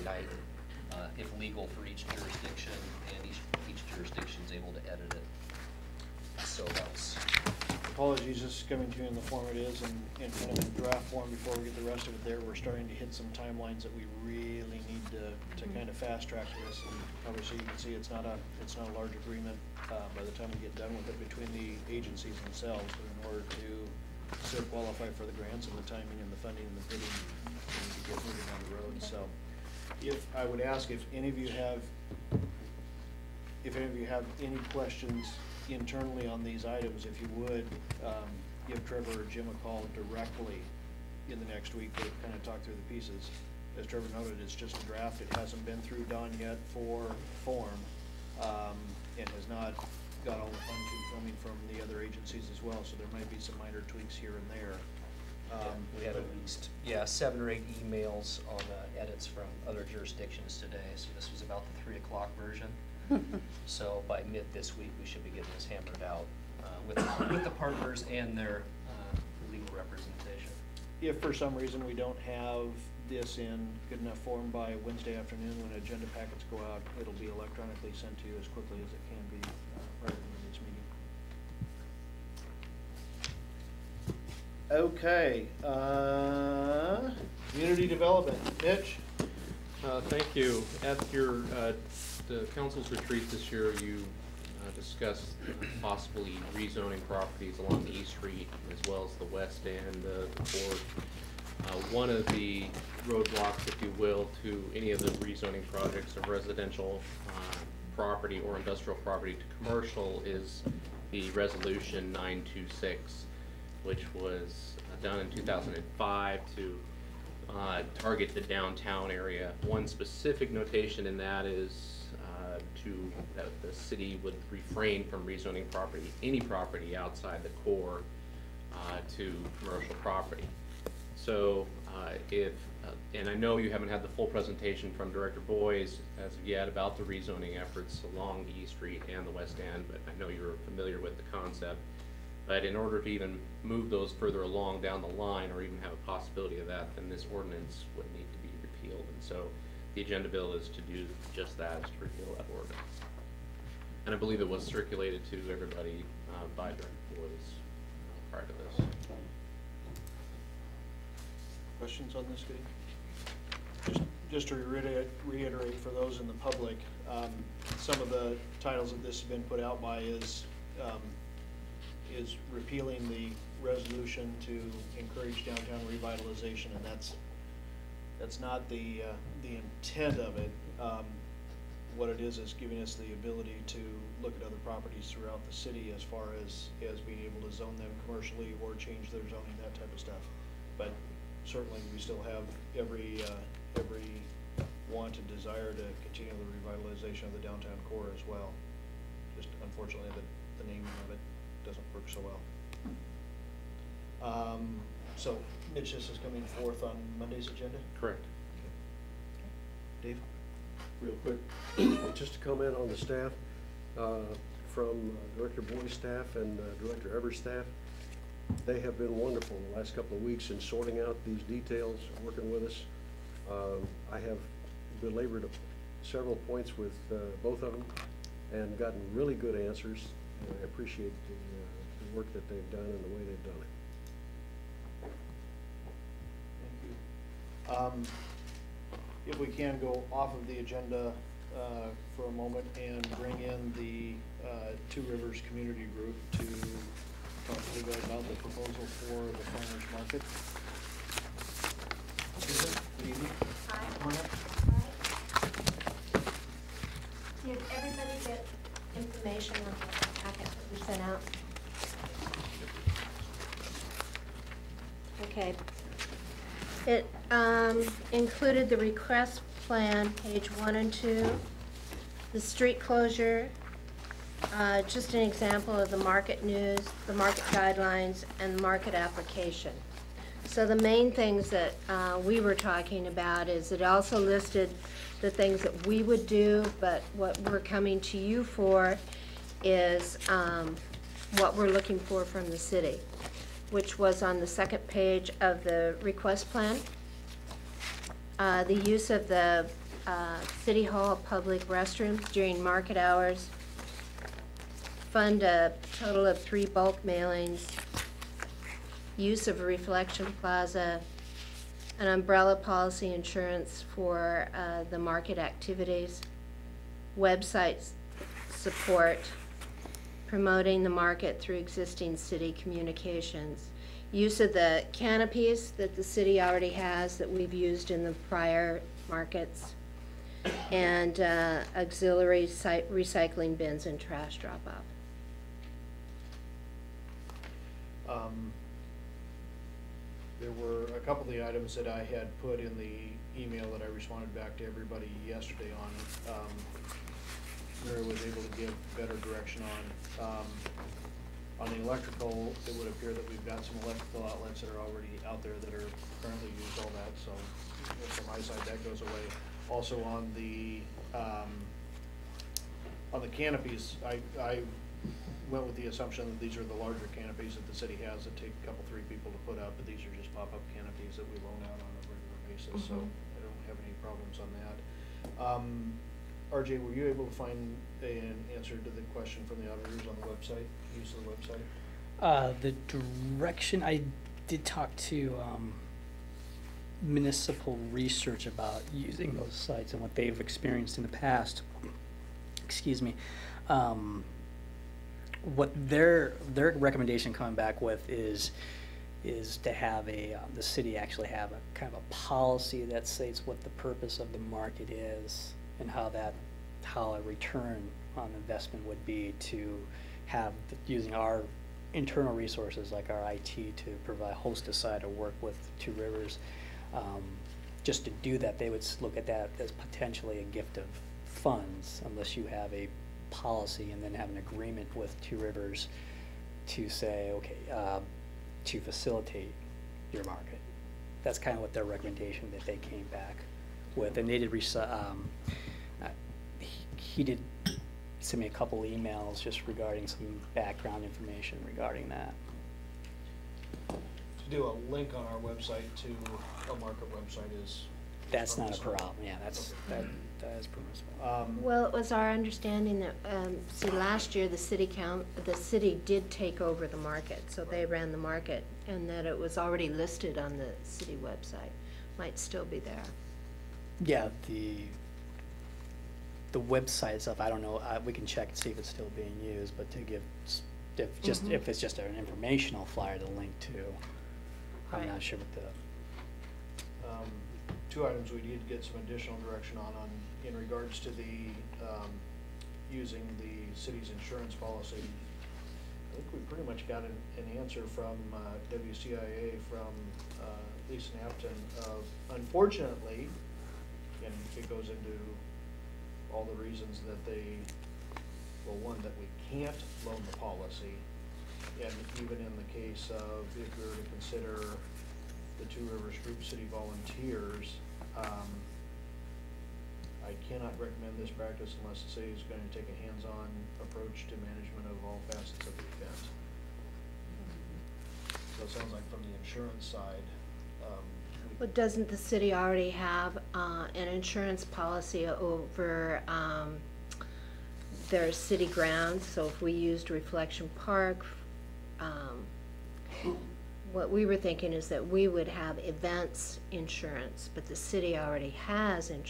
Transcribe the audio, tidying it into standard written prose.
night, if legal for each jurisdiction, and each jurisdiction's able to edit it. So that's... Apologies, this is coming to you in the form it is, and kind of in draft form before we get the rest of it there. We're starting to hit some timelines that we really need to kind of fast track this. And obviously, you can see it's not a large agreement by the time we get done with it between the agencies themselves. But in order to still qualify for the grants and the timing and the funding and the bidding, we need to get moving down the road. So, if I would ask if any of you have any questions internally on these items, if you would give Trevor or Jim a call directly in the next week to kind of talk through the pieces. As Trevor noted, it's just a draft. It hasn't been through Don yet for form, and has not got all the funding coming from the other agencies as well, so there might be some minor tweaks here and there. We had at least 7 or 8 emails on edits from other jurisdictions today, so this was about the 3 o'clock version. So by mid this week, we should be getting this hammered out with the partners and their legal representation. If for some reason we don't have this in good enough form by Wednesday afternoon when agenda packets go out, it'll be electronically sent to you as quickly as it can be prior to Monday's meeting. Okay, community development. Mitch? Thank you. At your the council's retreat this year, you discussed possibly rezoning properties along the East Street as well as the West End, the Port. One of the roadblocks, if you will, to any of the rezoning projects of residential property or industrial property to commercial is the resolution 926, which was done in 2005 to target the downtown area. One specific notation in that is that the city would refrain from rezoning any property outside the core to commercial property. So and I know you haven't had the full presentation from Director Boyes as of yet about the rezoning efforts along the East Street and the West End, but I know you're familiar with the concept. But in order to even move those further along down the line, or even have a possibility of that, then this ordinance would need to be repealed. And so the agenda bill is to do just that, is to repeal that ordinance. And I believe it was circulated to everybody by Director Boyes prior to this. Questions on this, Goody? Just to reiterate for those in the public, some of the titles that this has been put out by is repealing the resolution to encourage downtown revitalization, and that's not the intent of it. What it is giving us the ability to look at other properties throughout the city as far as being able to zone them commercially or change their zoning, that type of stuff. But certainly we still have every want and desire to continue the revitalization of the downtown core as well. Just unfortunately the naming of it doesn't work so well. So Mitch, this is coming forth on Monday's agenda? Correct. Okay. Dave? Real quick, just to comment on the staff, from Director Boyes' staff and Director Evers' staff, they have been wonderful the last couple of weeks in sorting out these details, working with us. I have belabored several points with both of them and gotten really good answers. And I appreciate the work that they've done and the way they've done it. Thank you. If we can go off of the agenda for a moment and bring in the Two Rivers Community Group to talk a little bit about the proposal for the farmers market. Susan, good evening. Hi. Did everybody get information on the packet that we sent out? Okay. It included the request plan, page 1 and 2, the street closure, just an example of the market news, the market guidelines, and the market application. So the main things that we were talking about is it also listed the things that we would do, but what we're coming to you for is what we're looking for from the city, which was on the second page of the request plan. The use of the City Hall public restrooms during market hours, fund a total of 3 bulk mailings, use of Reflection Plaza, an umbrella policy insurance for the market activities, website support, promoting the market through existing city communications, use of the canopies that the city already has that we've used in the prior markets, and auxiliary recycling bins and trash drop-off. There were a couple of the items that I had put in the email that I responded back to everybody yesterday on. Mary was able to give better direction on. On the electrical, it would appear that we've got some electrical outlets that are already out there that are currently used, all that, so from my side, that goes away. Also on the canopies, I went with the assumption that these are the larger canopies that the city has that take a couple, 3 people to put up, but these are just pop-up canopies that we loan out on a regular basis, so I don't have any problems on that. RJ, were you able to find an answer to the question from the auditors on the website, use of the website? The direction, I did talk to municipal research about using those sites and what they've experienced in the past. Excuse me. What their recommendation coming back with is to have the city actually have a kind of a policy that states what the purpose of the market is and how a return on investment would be to have using our internal resources like our IT to provide host aside to work with Two Rivers. Just to do that, they would look at that as potentially a gift of funds unless you have a policy and then have an agreement with Two Rivers to say, okay, to facilitate your market. That's kind of what their recommendation that they came back with, and they did. He did send me a couple emails just regarding some background information regarding that. To do a link on our website to a market website is. That's not a problem. Yeah, that is permissible. Well, it was our understanding that, see, last year the city did take over the market, so they ran the market, and that it was already listed on the city website. Might still be there. Yeah, the website itself, I don't know, we can check and see if it's still being used, but to give, if it's just an informational flyer to link to, I'm Right. not sure what the. 2 items we need to get some additional direction on in regards to the using the city's insurance policy. I think we pretty much got an answer from WCIA from Lisa Napton of, unfortunately, and it goes into all the reasons that well, one, that we can't loan the policy, and even in the case of if we were to consider the Two Rivers Group City Volunteers, I cannot recommend this practice unless the city is going to take a hands-on approach to management of all facets of the event. So it sounds like from the insurance side, But doesn't the city already have an insurance policy over their city grounds? So if we used Reflection Park, what we were thinking is that we would have events insurance, but the city already has insurance.